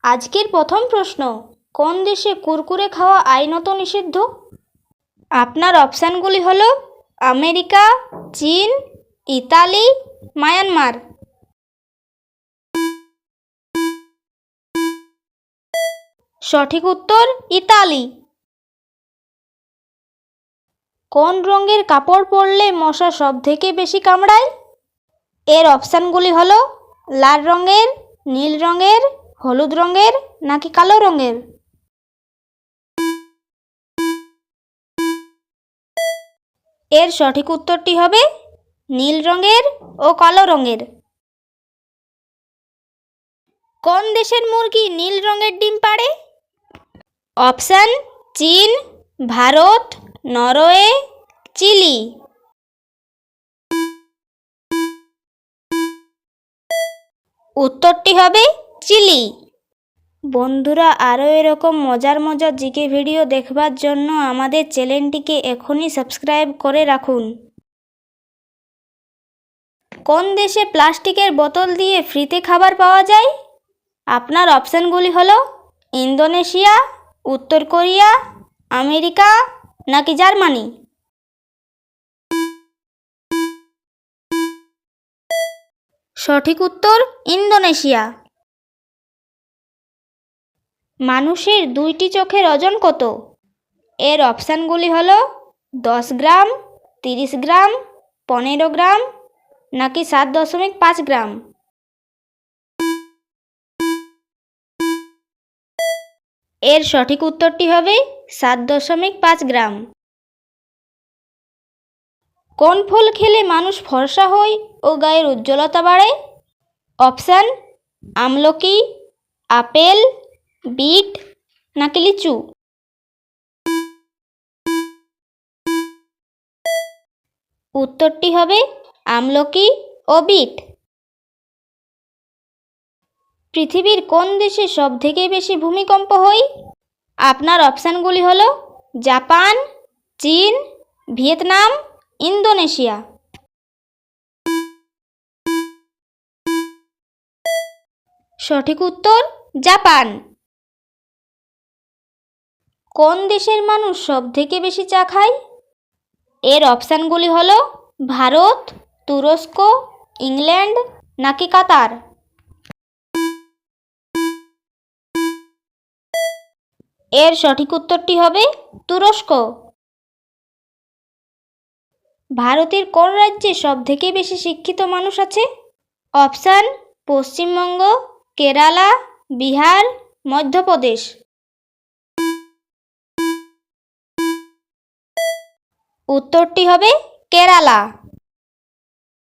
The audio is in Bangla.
আজকের প্রথম প্রশ্ন, কোন দেশে কুরকুরে খাওয়া আইনত নিষিদ্ধ? আপনার অপশানগুলি হলো আমেরিকা, চীন, ইতালি, মায়ানমার। সঠিক উত্তর ইতালি। কোন রঙের কাপড় পরলে মশা সবথেকে বেশি কামড়ায়? এর অপশানগুলি হলো লাল রঙের, নীল রঙের, হলুদ রঙের নাকি কালো রঙের। এর সঠিক উত্তরটি হবে নীল রঙের ও কালো রঙের। কোন দেশের মুরগি নীল রঙের ডিম পাড়ে? অপশান চীন, ভারত, নরওয়ে, চিলি। উত্তরটি হবে চিলি। বন্ধুরা, আরও এরকম মজার মজার জিকে ভিডিও দেখবার জন্য আমাদের চ্যানেলটিকে এখনই সাবস্ক্রাইব করে রাখুন। কোন দেশে প্লাস্টিকের বোতল দিয়ে ফ্রিতে খাবার পাওয়া যায়? আপনার অপশানগুলি হলো ইন্দোনেশিয়া, উত্তর কোরিয়া, আমেরিকা নাকি জার্মানি। সঠিক উত্তর ইন্দোনেশিয়া। মানুষের দুইটি চোখের ওজন কত? এর অপশানগুলি হলো 10 গ্রাম, 30 গ্রাম, 15 গ্রাম নাকি 7.5 গ্রাম। এর সঠিক উত্তরটি হবে 7.5 গ্রাম। কোন ফল খেলে মানুষ ফর্সা হয় ও গায়ের উজ্জ্বলতা বাড়ে? অপশান আমলকি, আপেল, বিট নাকি লিচু। উত্তরটি হবে আমলকি ও বিট। পৃথিবীর কোন দেশে সবথেকে বেশি ভূমিকম্প হয়? আপনার অপশানগুলি হলো জাপান, চীন, ভিয়েতনাম, ইন্দোনেশিয়া। সঠিক উত্তর জাপান। কোন দেশের মানুষ সবথেকে বেশি চা খায়? এর অপশানগুলি হলো ভারত, তুরস্ক, ইংল্যান্ড নাকি কাতার। এর সঠিক উত্তরটি হবে তুরস্ক। ভারতের কোন রাজ্যে সবথেকে বেশি শিক্ষিত মানুষ আছে? অপশান পশ্চিমবঙ্গ, কেরালা, বিহার, মধ্যপ্রদেশ। উত্তরটি হবে কেরালা।